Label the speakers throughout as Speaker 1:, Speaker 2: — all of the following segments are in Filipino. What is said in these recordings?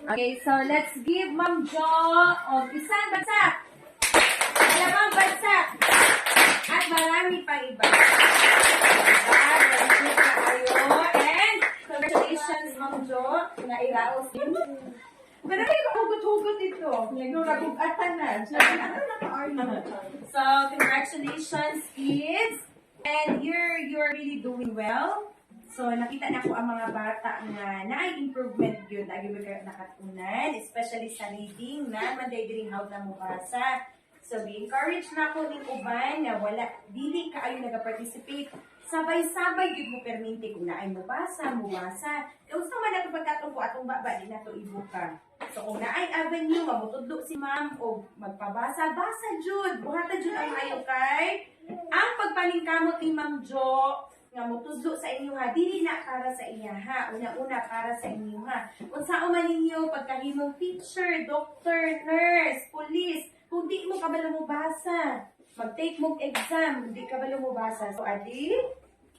Speaker 1: Okay, so let's give Ma'am Jo isang bagsak, dalawang bagsak, at marami pang iba. And congratulations, Ma'am Jo, na iraos din. Pero may hugot-hugot ito. Nagugatan na. So, congratulations, kids. And you're really doing well. So, nakita na ko ang mga bata nga na-improvement yun. Lagi mo kayo nakatunan, especially sa reading na manday-diring how na mubasa. So, be encouraged na ako ng uban na wala, dili ka ayo nag-participate. Sabay-sabay yun mo perminti kung naay mubasa. Kung sa man nato pagkatong ko atong baba, di na to ibuka. So, kung naay avenue, mamutudlo si ma'am o magpabasa, basa jud. Buhata jud ang ayo kay. Ang pagpaningkamot ni Ma'am Jo, nga mutudlo sa inyo ha, dili na para sa iya ha. Una-una para sa inyo ha. Kung saan man ninyo, pagkahimong teacher, doctor, nurse, police, kung di mo kabalo mo basa, mag-take mo exam, di kabalo mo basa. So, adi,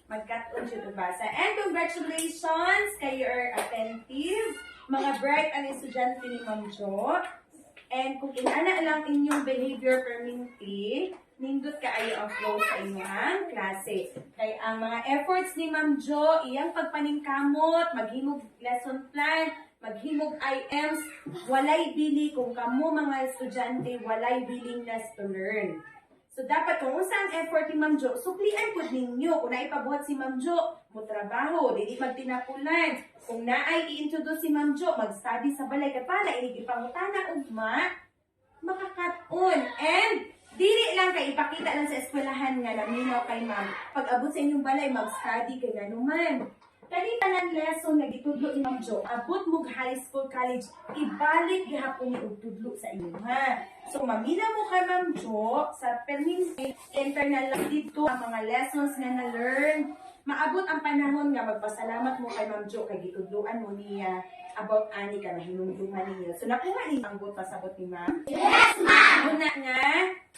Speaker 1: mag-cut-on siya basa. And congratulations, kayo are attentive. Mga bright ang estudyante ni Ma'am Jo. And kung inana lang inyong behavior perminti, nindot ka ayo ang flow sa inyong klase. Kaya ang mga efforts ni Ma'am Jo, iyang pagpaningkamot, maghimog lesson plan, maghimog IMs, walay bili kung kamo mga estudyante, walay willingness to learn. So dapat kung saan effort ni Ma'am Jo, suklian po ninyo. Kung naipabuhat si Ma'am Jo, mo trabaho, dili magtinapulan. Kung naay i-introduce si Ma'am Jo, mag-study sa balay, kaya pala inigipangutana ugma, makakat-on. And dili lang kay ipakita lang sa eskwelahan nga naminaw kay ma'am. Pag abot sa inyong balay, mag-study kay ganuman. Kanita ng lesson nga gitudlo ni Ma'am Jo, abot mo high school, college, ibalik gihapon ni tudlo sa inyo ha. So mamila mo kay Ma'am Jo sa perminti internal lang dito ang mga lessons nga na-learn. Maabot ang panahon nga magpasalamat mo kay Ma'am Jo kay gitudloan mo niya about ani ka na hinumduman niya. So nakuha ni ang pasabot ni Ma'am?
Speaker 2: Yes, Ma'am!
Speaker 1: Una nga,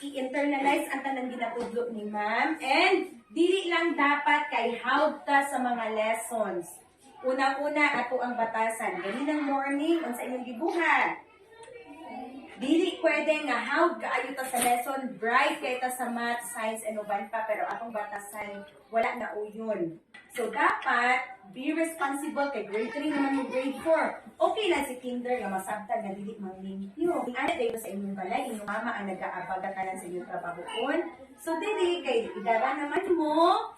Speaker 1: i-internalize ang tanang ginatudlo ni Ma'am. And dili lang dapat kay hawd ta sa mga lessons. Unang-una ato ang batasan. Ganinang morning, unsa inyong gibuhat. Dili pwede nga hawd kaayo ta sa lesson, bright kay ta sa math, science, and uban pa, pero atong batasan, wala na uyon. So, dapat, be responsible kay grade 3 naman mo grade 4. Okay lang si kinder nga masabtan nga dili manglimpyo. Ano tayo sa inyong balay, inyong mama ang nag-aabaga ka lang sa inyong trabahoon. So, dili, kay idara naman mo,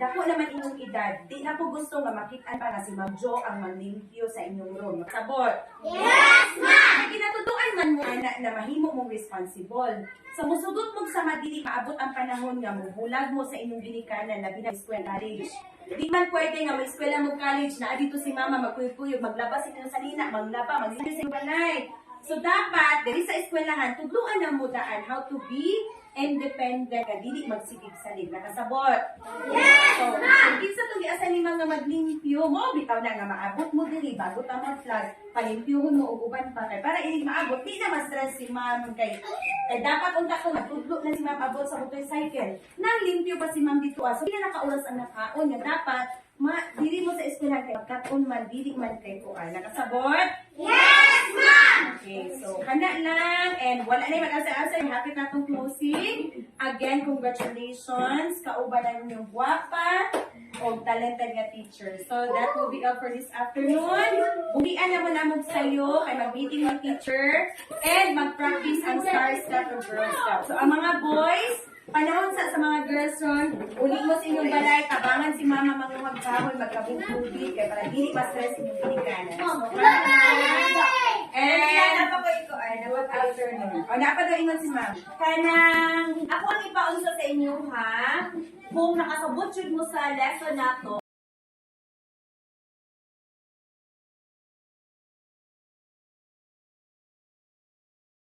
Speaker 1: dako naman inyong edad. Di na po gusto nga makitaan pa nga si Ma'am Jo ang manglimpyo sa inyong room. Sabot?
Speaker 2: Yes, Ma'am!
Speaker 1: Kinatutuan man mo na mahimo mong responsible. So, musudot mo sa madili, maabot ang panahon nga mo, bulag mo sa inyong ginikanan, labi na school college. Di man pwede nga may eskwela mo college na dito si mama magkuyog-kuyog, maglabas ito sa salina, maglaba, maglinis sa balay. So dapat, diri sa eskwelahan, tugluan na mo daan how to be independent, ka dili magsigig salig. Nakasabot?
Speaker 2: Yes,
Speaker 1: so,
Speaker 2: Ma'am!
Speaker 1: kinsa itong iasan ni mga maglimpyo mo, bitaw na nga maabot mo diri, bago ta mag-flag, palimpyohon mo og uban pa kay para ini maabot, di na ma-stress si ma'am kay dapat unta ko matudlo na si ma'am abot sa motorcycle. Nang limpyo pa si ma'am dito so di na nakaulas ang nakaon nga dapat dili mo sa eskwelahan kay magkaton man dili man kay kuan. Nakasabot?
Speaker 2: Yes, Ma'am!
Speaker 1: Okay, so hana lang and wala na yung mag-asa-asa, happy na itong closing. Again, congratulations, kaubanan yung guwapa o talented nga teacher. So that will be all for this afternoon. Buhian na mo namog sa'yo kay mag-meeting ng teacher and mag-practice ang Star Scout o Girl Scout. So ang mga boys, panahon sa mga girls ron, uli mo sa inyong balay, tabangan si mama mga magkahon, magkabugbubi, kaya para hindi ma-stress inyong pinikanan. And afternoon. O, napadaw ingon si ma'am.
Speaker 2: Kanang, ako ang ipaunsa sa inyo ha, kung nakasabot yun mo sa lesson nato,